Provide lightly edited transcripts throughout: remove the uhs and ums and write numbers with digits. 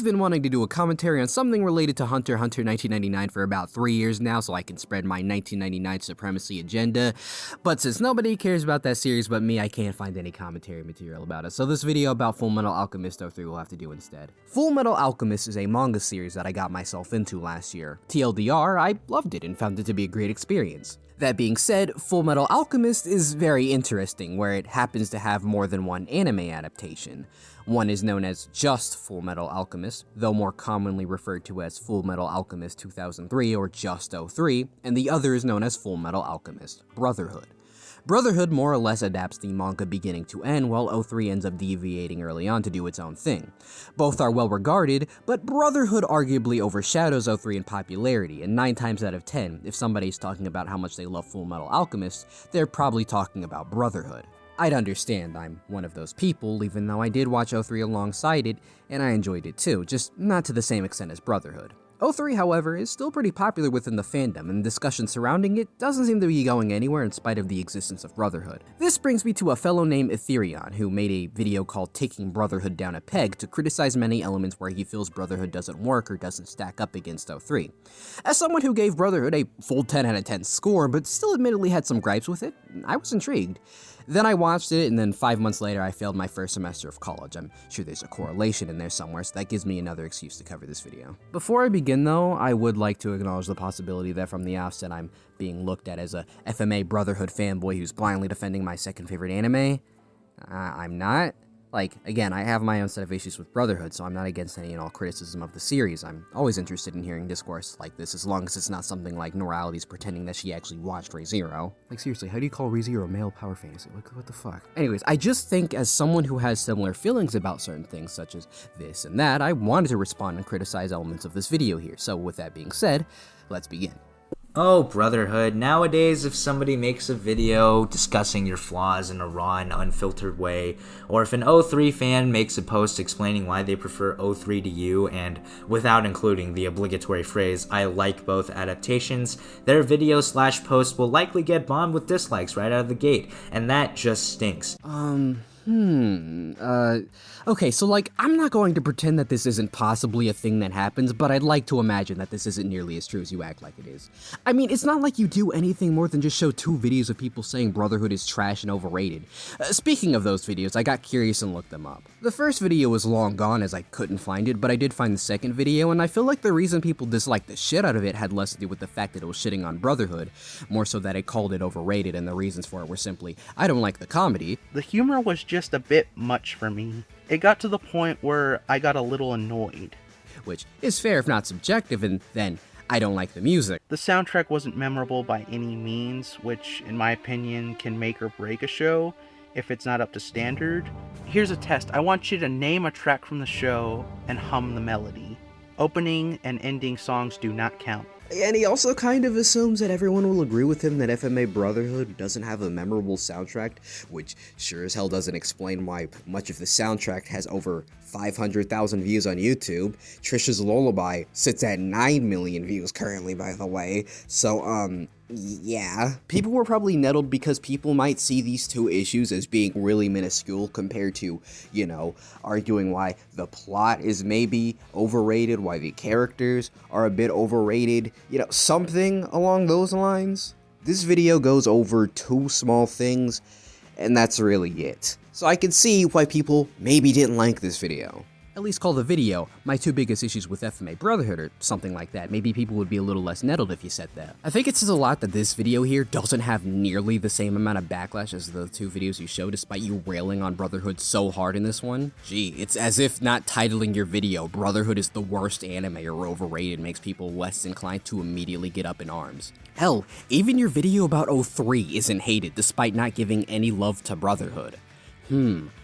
I've been wanting to do a commentary on something related to Hunter x Hunter 1999 for about 3 years now, so I can spread my 1999 Supremacy agenda, but since nobody cares about that series but me, I can't find any commentary material about it, so this video about Fullmetal Alchemist 03 will have to do instead. Fullmetal Alchemist is a manga series that I got myself into last year. TLDR, I loved it and found it to be a great experience. That being said, Fullmetal Alchemist is very interesting, where it happens to have more than one anime adaptation. One is known as just Fullmetal Alchemist, though more commonly referred to as Fullmetal Alchemist 2003 or just 03, and the other is known as Fullmetal Alchemist Brotherhood. Brotherhood more or less adapts the manga beginning to end, while 03 ends up deviating early on to do its own thing. Both are well regarded, but Brotherhood arguably overshadows 03 in popularity, and 9 times out of 10, if somebody's talking about how much they love Fullmetal Alchemist, they're probably talking about Brotherhood. I'd understand, I'm one of those people, even though I did watch 03 alongside it, and I enjoyed it too, just not to the same extent as Brotherhood. 03, however, is still pretty popular within the fandom, and the discussion surrounding it doesn't seem to be going anywhere in spite of the existence of Brotherhood. This brings me to a fellow named Etheri0n, who made a video called Taking Brotherhood Down a Peg to criticize many elements where he feels Brotherhood doesn't work or doesn't stack up against 03. As someone who gave Brotherhood a full 10 out of 10 score, but still admittedly had some gripes with it, I was intrigued. Then I watched it, and then 5 months later I failed my first semester of college. I'm sure there's a correlation in there somewhere, so that gives me another excuse to cover this video. Before I begin though, I would like to acknowledge the possibility that from the offset I'm being looked at as a FMA Brotherhood fanboy who's blindly defending my second favorite anime. I'm not. Like, again, I have my own set of issues with Brotherhood, so I'm not against any and all criticism of the series. I'm always interested in hearing discourse like this, as long as it's not something like Norality's pretending that she actually watched Re:Zero. Like, seriously, how do you call Re:Zero male power fantasy? Like, what the fuck? Anyways, I just think as someone who has similar feelings about certain things, such as this and that, I wanted to respond and criticize elements of this video here. So with that being said, let's begin. Oh, Brotherhood. Nowadays, if somebody makes a video discussing your flaws in a raw and unfiltered way, or if an 03 fan makes a post explaining why they prefer 03 to you, and without including the obligatory phrase, I like both adaptations, their video/post will likely get bombed with dislikes right out of the gate, and that just stinks. Okay, so like, I'm not going to pretend that this isn't possibly a thing that happens, but I'd like to imagine that this isn't nearly as true as you act like it is. I mean, it's not like you do anything more than just show 2 videos of people saying Brotherhood is trash and overrated. Speaking of those videos, I got curious and looked them up. The first video was long gone as I couldn't find it, but I did find the second video, and I feel like the reason people disliked the shit out of it had less to do with the fact that it was shitting on Brotherhood, more so that it called it overrated, and the reasons for it were simply, I don't like the comedy. The humor was just a bit much for me. It got to the point where I got a little annoyed. Which is fair if not subjective, and then I don't like the music. The soundtrack wasn't memorable by any means, which in my opinion can make or break a show if it's not up to standard. Here's a test. I want you to name a track from the show and hum the melody. Opening and ending songs do not count. And he also kind of assumes that everyone will agree with him that FMA Brotherhood doesn't have a memorable soundtrack, which sure as hell doesn't explain why much of the soundtrack has over 500,000 views on YouTube. Trisha's Lullaby sits at 9 million views currently, by the way, so, yeah. People were probably nettled because people might see these two issues as being really minuscule compared to, you know, arguing why the plot is maybe overrated, why the characters are a bit overrated, you know, something along those lines. This video goes over 2 small things, and that's really it. So I can see why people maybe didn't like this video. At least call the video my 2 biggest issues with FMA Brotherhood or something like that. Maybe people would be a little less nettled if you said that. I think it says a lot that this video here doesn't have nearly the same amount of backlash as the 2 videos you show, despite you railing on Brotherhood so hard in this one. Gee, it's as if not titling your video Brotherhood is the worst anime or overrated makes people less inclined to immediately get up in arms. Hell, even your video about 03 isn't hated despite not giving any love to Brotherhood.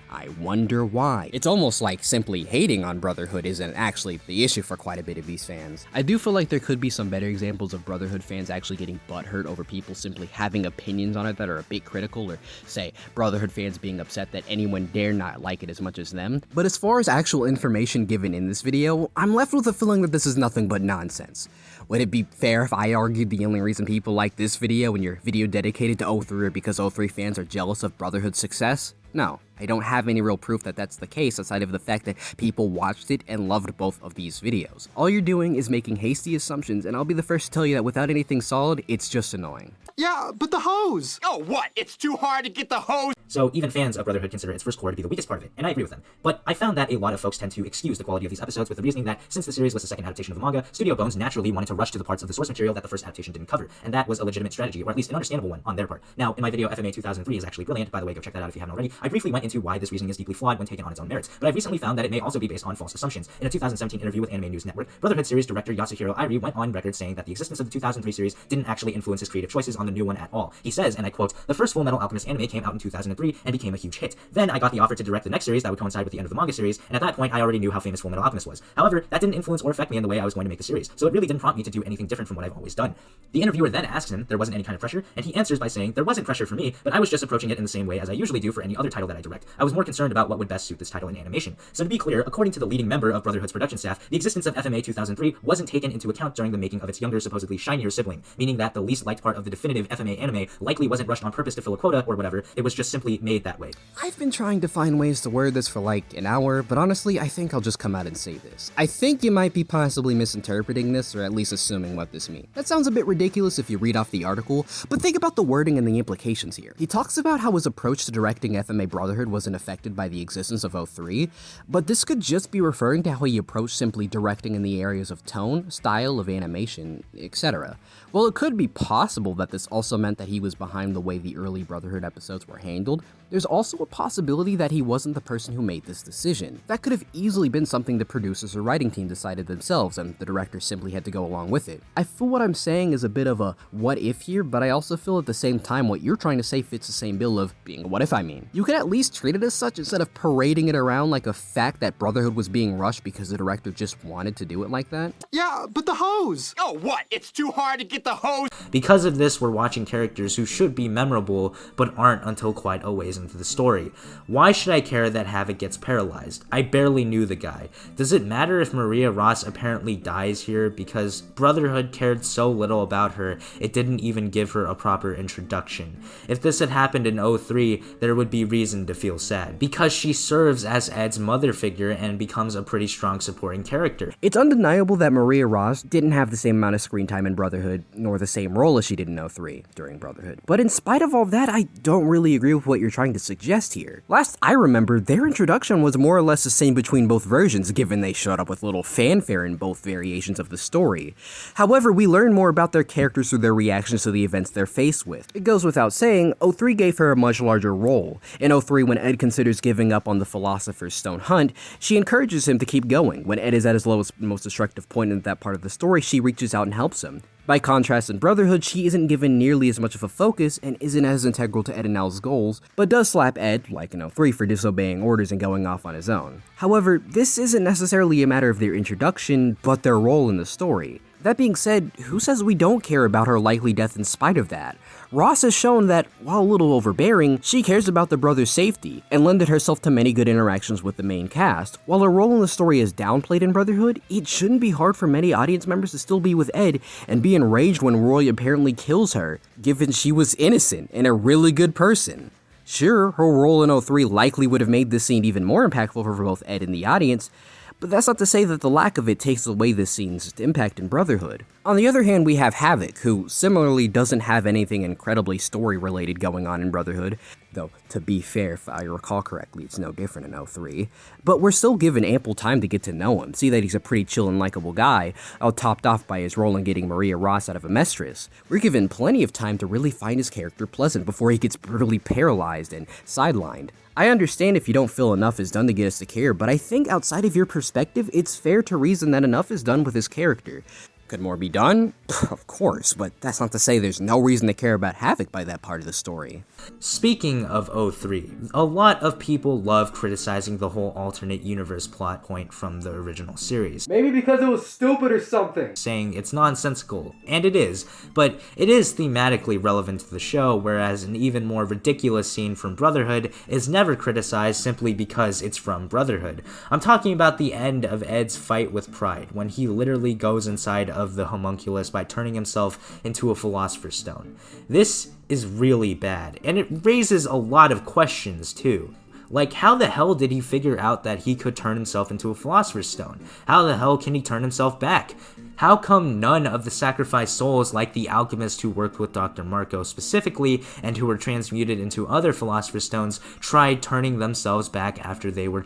I wonder why. It's almost like simply hating on Brotherhood isn't actually the issue for quite a bit of these fans. I do feel like there could be some better examples of Brotherhood fans actually getting butthurt over people simply having opinions on it that are a bit critical, or say, Brotherhood fans being upset that anyone dare not like it as much as them. But as far as actual information given in this video, I'm left with a feeling that this is nothing but nonsense. Would it be fair if I argued the only reason people like this video and your video dedicated to 03 are because 03 fans are jealous of Brotherhood's success? No, I don't have any real proof that that's the case aside of the fact that people watched it and loved both of these videos. All you're doing is making hasty assumptions, and I'll be the first to tell you that without anything solid, it's just annoying. Yeah, but the hose! Oh, what? It's too hard to get the hose! So even fans of Brotherhood consider its first core to be the weakest part of it, and I agree with them. But I found that a lot of folks tend to excuse the quality of these episodes with the reasoning that since the series was the second adaptation of the manga, Studio Bones naturally wanted to rush to the parts of the source material that the first adaptation didn't cover, and that was a legitimate strategy, or at least an understandable one on their part. Now, in my video, FMA 2003 is actually brilliant, by the way, go check that out if you haven't already. I briefly went into why this reasoning is deeply flawed when taken on its own merits, but I've recently found that it may also be based on false assumptions. In a 2017 interview with Anime News Network, Brotherhood series director Yasuhiro Airi went on record saying that the existence of the 2003 series didn't actually influence his creative choices on the new one at all. He says, and I quote, "The first Full Metal Alchemist anime came out in 2003 and became a huge hit. Then I got the offer to direct the next series that would coincide with the end of the manga series, and at that point I already knew how famous Full Metal Alchemist was. However, that didn't influence or affect me in the way I was going to make the series, so it really didn't prompt me to do anything different from what I've always done." The interviewer then asks him there wasn't any kind of pressure, and he answers by saying, "There wasn't pressure for me, but I was just approaching it in the same way as I usually do for any other title that I direct. I was more concerned about what would best suit this title in animation." So to be clear, according to the leading member of Brotherhood's production staff, the existence of FMA 2003 wasn't taken into account during the making of its younger, supposedly shinier sibling, meaning that the least liked part of the definitive FMA anime likely wasn't rushed on purpose to fill a quota or whatever, it was just simply made that way. I've been trying to find ways to word this for like an hour, but honestly, I think I'll just come out and say this. I think you might be possibly misinterpreting this, or at least assuming what this means. That sounds a bit ridiculous if you read off the article, but think about the wording and the implications here. He talks about how his approach to directing FMA Brotherhood wasn't affected by the existence of O3, but this could just be referring to how he approached simply directing in the areas of tone, style of animation, etc. Well, it could be possible that this also meant that he was behind the way the early Brotherhood episodes were handled. There's also a possibility that he wasn't the person who made this decision. That could have easily been something the producers or writing team decided themselves, and the director simply had to go along with it. I feel what I'm saying is a bit of a what if here, but I also feel at the same time what you're trying to say fits the same bill of being a what if. You could at least treat it as such instead of parading it around like a fact that Brotherhood was being rushed because the director just wanted to do it like that. Yeah, but the hose! Oh, what? It's too hard to get the hose! Because of this, we're watching characters who should be memorable, but aren't until quite a ways into the story. Why should I care that Havoc gets paralyzed? I barely knew the guy. Does it matter if Maria Ross apparently dies here? Because Brotherhood cared so little about her, it didn't even give her a proper introduction. If this had happened in 03, there would be reason to feel sad, because she serves as Ed's mother figure and becomes a pretty strong supporting character. It's undeniable that Maria Ross didn't have the same amount of screen time in Brotherhood, nor the same role as she did in 03 during Brotherhood. But in spite of all that, I don't really agree with what you're trying to suggest here. Last I remember, their introduction was more or less the same between both versions, given they showed up with little fanfare in both variations of the story. However, we learn more about their characters through their reactions to the events they're faced with. It goes without saying, 03 gave her a much larger role. In 03, when Ed considers giving up on the Philosopher's Stone hunt, she encourages him to keep going. When Ed is at his lowest, most destructive point in that part of the story, she reaches out and helps him. By contrast, in Brotherhood, she isn't given nearly as much of a focus and isn't as integral to Ed and Al's goals, but does slap Ed, like in 03, for disobeying orders and going off on his own. However, this isn't necessarily a matter of their introduction, but their role in the story. That being said, who says we don't care about her likely death in spite of that? Ross has shown that, while a little overbearing, she cares about the brothers' safety, and lended herself to many good interactions with the main cast. While her role in the story is downplayed in Brotherhood, it shouldn't be hard for many audience members to still be with Ed and be enraged when Roy apparently kills her, given she was innocent and a really good person. Sure, her role in 03 likely would have made this scene even more impactful for both Ed and the audience, but that's not to say that the lack of it takes away this scene's impact in Brotherhood. On the other hand, we have Havoc, who similarly doesn't have anything incredibly story-related going on in Brotherhood, though, to be fair, if I recall correctly, it's no different in 03, but we're still given ample time to get to know him, see that he's a pretty chill and likable guy, all topped off by his role in getting Maria Ross out of a mistress. We're given plenty of time to really find his character pleasant before he gets brutally paralyzed and sidelined. I understand if you don't feel enough is done to get us to care, but I think outside of your perspective, it's fair to reason that enough is done with his character. Could more be done? Of course, but that's not to say there's no reason to care about Havoc by that part of the story. Speaking of 03, a lot of people love criticizing the whole alternate universe plot point from the original series. Maybe because it was stupid or something. Saying it's nonsensical, and it is, but it is thematically relevant to the show, whereas an even more ridiculous scene from Brotherhood is never criticized simply because it's from Brotherhood. I'm talking about the end of Ed's fight with Pride, when he literally goes inside of the homunculus by turning himself into a Philosopher's Stone. This is really bad, and it raises a lot of questions too. Like, how the hell did he figure out that he could turn himself into a Philosopher's Stone? How the hell can he turn himself back? How come none of the sacrificed souls, like the alchemist who worked with Dr. Marco specifically, and who were transmuted into other Philosopher's Stones, tried turning themselves back after they were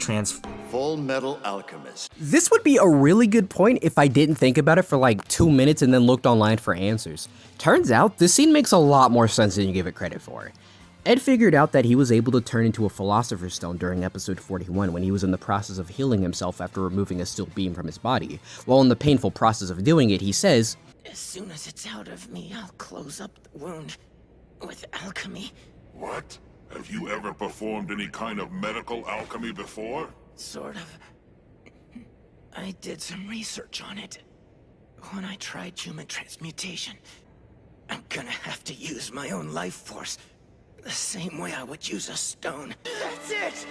Full Metal Alchemist. This would be a really good point if I didn't think about it for like 2 minutes and then looked online for answers. Turns out, this scene makes a lot more sense than you give it credit for. Ed figured out that he was able to turn into a Philosopher's Stone during episode 41 when he was in the process of healing himself after removing a steel beam from his body. While in the painful process of doing it, he says, "As soon as it's out of me, I'll close up the wound with alchemy." What? Have you ever performed any kind of medical alchemy before? Sort of. I did some research on it. When I tried human transmutation, I'm gonna have to use my own life force. The same way I would use a stone. That's it!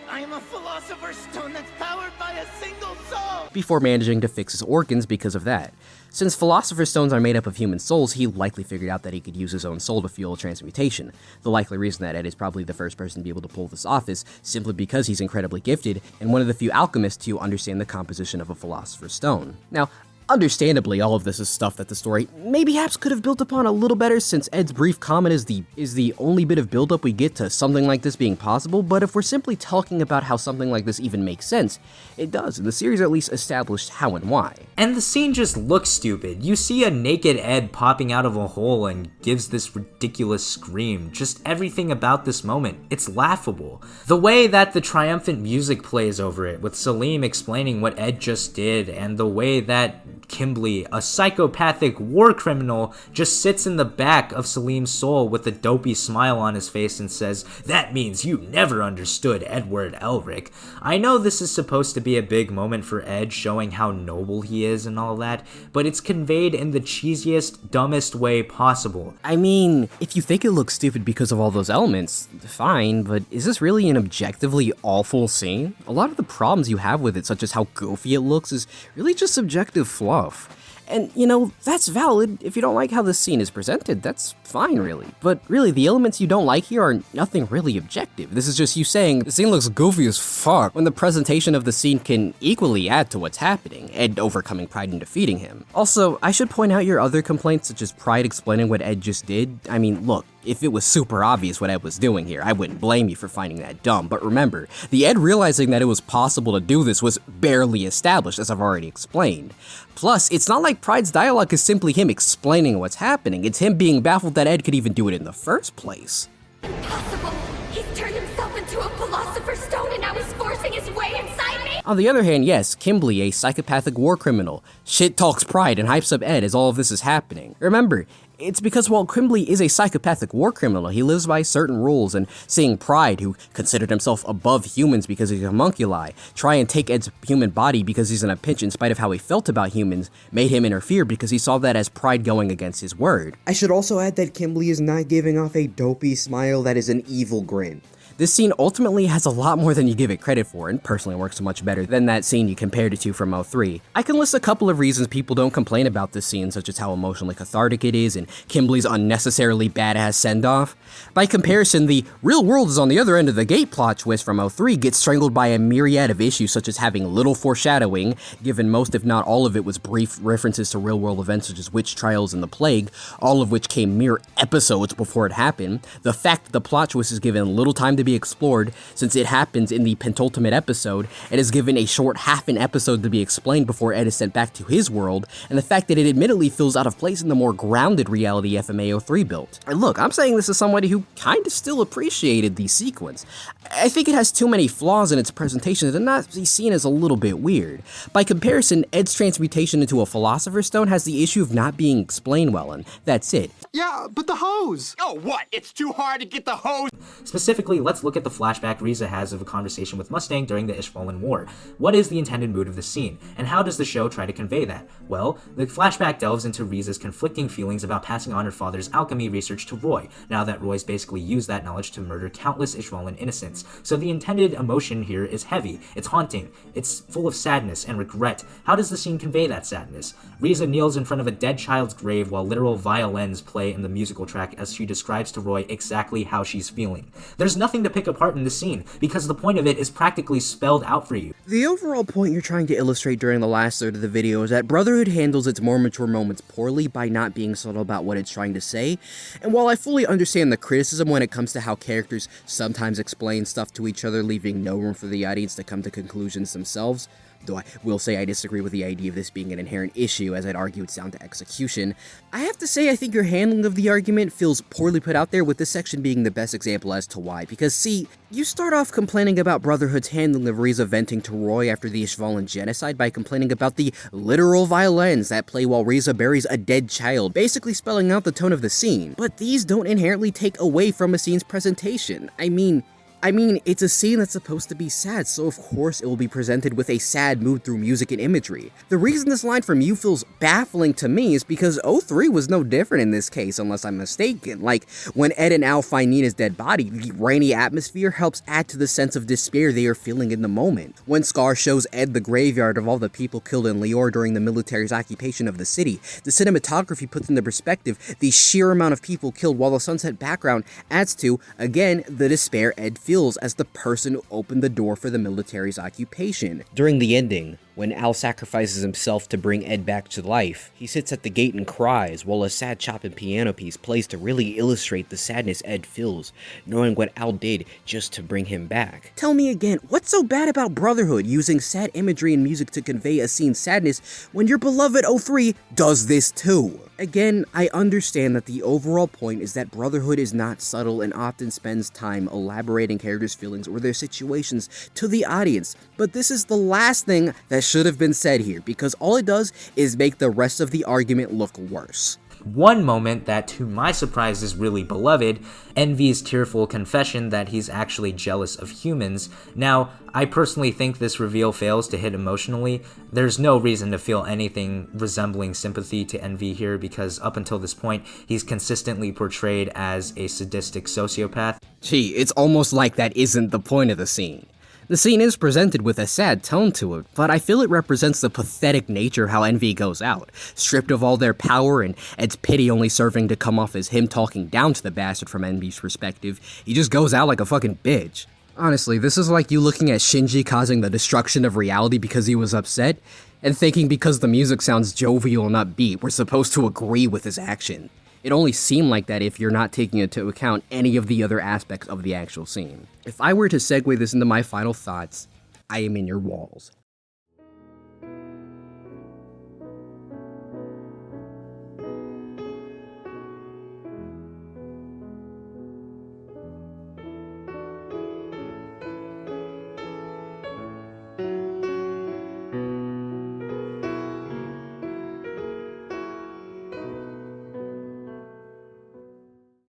I am a Philosopher's Stone that's powered by a single soul! before managing to fix his organs because of that. Since Philosopher's Stones are made up of human souls, he likely figured out that he could use his own soul to fuel transmutation. The likely reason that Ed is probably the first person to be able to pull this off is simply because he's incredibly gifted and one of the few alchemists to understand the composition of a Philosopher's Stone. Now, understandably, all of this is stuff that the story maybe perhaps could have built upon a little better, since Ed's brief comment is the only bit of buildup we get to something like this being possible, but if we're simply talking about how something like this even makes sense, it does, and the series at least established how and why. And the scene just looks stupid. You see a naked Ed popping out of a hole and gives this ridiculous scream. Just everything about this moment, it's laughable. The way that the triumphant music plays over it, with Salim explaining what Ed just did, and the way that Kimberly, a psychopathic war criminal, just sits in the back of Salim's soul with a dopey smile on his face and says, "That means you never understood Edward Elric." I know this is supposed to be a big moment for Ed, showing how noble he is and all that, but it's conveyed in the cheesiest, dumbest way possible. I mean, if you think it looks stupid because of all those elements, fine, but is this really an objectively awful scene? A lot of the problems you have with it, such as how goofy it looks, is really just subjective fluff. And, you know, that's valid. If you don't like how this scene is presented, that's fine, really. But really, the elements you don't like here are nothing really objective. This is just you saying, the scene looks goofy as fuck, when the presentation of the scene can equally add to what's happening, Ed overcoming Pride and defeating him. Also, I should point out your other complaints, such as Pride explaining what Ed just did. I mean, look, if it was super obvious what Ed was doing here, I wouldn't blame you for finding that dumb, but remember, the Ed realizing that it was possible to do this was barely established, as I've already explained. Plus, it's not like Pride's dialogue is simply him explaining what's happening, it's him being baffled that Ed could even do it in the first place. Impossible! He's turned himself into a Philosopher's Stone and now he's forcing his way inside me! On the other hand, yes, Kimberly, a psychopathic war criminal, shit talks Pride and hypes up Ed as all of this is happening. Remember, it's because while Kimberly is a psychopathic war criminal, he lives by certain rules, and seeing Pride, who considered himself above humans because he's a homunculi, try and take Ed's human body because he's in a pinch in spite of how he felt about humans, made him interfere because he saw that as Pride going against his word. I should also add that Kimberly is not giving off a dopey smile that is an evil grin. This scene ultimately has a lot more than you give it credit for, and personally works much better than that scene you compared it to from 03. I can list a couple of reasons people don't complain about this scene, such as how emotionally cathartic it is, and Kimberly's unnecessarily badass send-off. By comparison, the real world is on the other end of the gate plot twist from 03 gets strangled by a myriad of issues, such as having little foreshadowing, given most if not all of it was brief references to real-world events such as witch trials and the plague, all of which came mere episodes before it happened, the fact that the plot twist is given little time to be explored since it happens in the penultimate episode and is given a short half an episode to be explained before Ed is sent back to his world, and the fact that it admittedly feels out of place in the more grounded reality FMA 03 built. And look, I'm saying this as somebody who kinda still appreciated the sequence. I think it has too many flaws in its presentation to not be seen as a little bit weird. By comparison, Ed's transmutation into a Philosopher's Stone has the issue of not being explained well, and that's it. Yeah, but the hose! Oh, what? It's too hard to get the hose! Specifically, let's let's look at the flashback Riza has of a conversation with Mustang during the Ishvalan War. What is the intended mood of the scene, and how does the show try to convey that? Well, the flashback delves into Riza's conflicting feelings about passing on her father's alchemy research to Roy, now that Roy's basically used that knowledge to murder countless Ishvalan innocents. So the intended emotion here is heavy, it's haunting, it's full of sadness and regret. How does the scene convey that sadness? Riza kneels in front of a dead child's grave while literal violins play in the musical track as she describes to Roy exactly how she's feeling. There's nothing to pick apart in the scene, because the point of it is practically spelled out for you. The overall point you're trying to illustrate during the last third of the video is that Brotherhood handles its more mature moments poorly by not being subtle about what it's trying to say, and while I fully understand the criticism when it comes to how characters sometimes explain stuff to each other, leaving no room for the audience to come to conclusions themselves, though I will say I disagree with the idea of this being an inherent issue, as I'd argue it's down to execution, I have to say I think your handling of the argument feels poorly put out there, with this section being the best example as to why. Because see, you start off complaining about Brotherhood's handling of Riza venting to Roy after the Ishvalan genocide by complaining about the literal violins that play while Riza buries a dead child, basically spelling out the tone of the scene. But these don't inherently take away from a scene's presentation. I mean, it's a scene that's supposed to be sad, so of course it will be presented with a sad mood through music and imagery. The reason this line from you feels baffling to me is because O3 was no different in this case, unless I'm mistaken. Like, when Ed and Al find Nina's dead body, the rainy atmosphere helps add to the sense of despair they are feeling in the moment. When Scar shows Ed the graveyard of all the people killed in Lior during the military's occupation of the city, the cinematography puts into perspective the sheer amount of people killed, while the sunset background adds to, again, the despair Ed feels as the person who opened the door for the military's occupation. During the ending, when Al sacrifices himself to bring Ed back to life, he sits at the gate and cries, while a sad Chopin piano piece plays to really illustrate the sadness Ed feels, knowing what Al did just to bring him back. Tell me again, what's so bad about Brotherhood using sad imagery and music to convey a scene's sadness when your beloved O3 does this too? Again, I understand that the overall point is that Brotherhood is not subtle and often spends time elaborating characters' feelings or their situations to the audience, but this is the last thing that should have been said here, because all it does is make the rest of the argument look worse. One moment that, to my surprise, is really beloved, Envy's tearful confession that he's actually jealous of humans. Now, I personally think this reveal fails to hit emotionally. There's no reason to feel anything resembling sympathy to Envy here, because up until this point, he's consistently portrayed as a sadistic sociopath. Gee, it's almost like that isn't the point of the scene. The scene is presented with a sad tone to it, but I feel it represents the pathetic nature of how Envy goes out, stripped of all their power and Ed's pity only serving to come off as him talking down to the bastard from Envy's perspective. He just goes out like a fucking bitch. Honestly, this is like you looking at Shinji causing the destruction of reality because he was upset, and thinking because the music sounds jovial and upbeat, we're supposed to agree with his action. It only seemed like that if you're not taking into account any of the other aspects of the actual scene. If I were to segue this into my final thoughts, I am in your walls.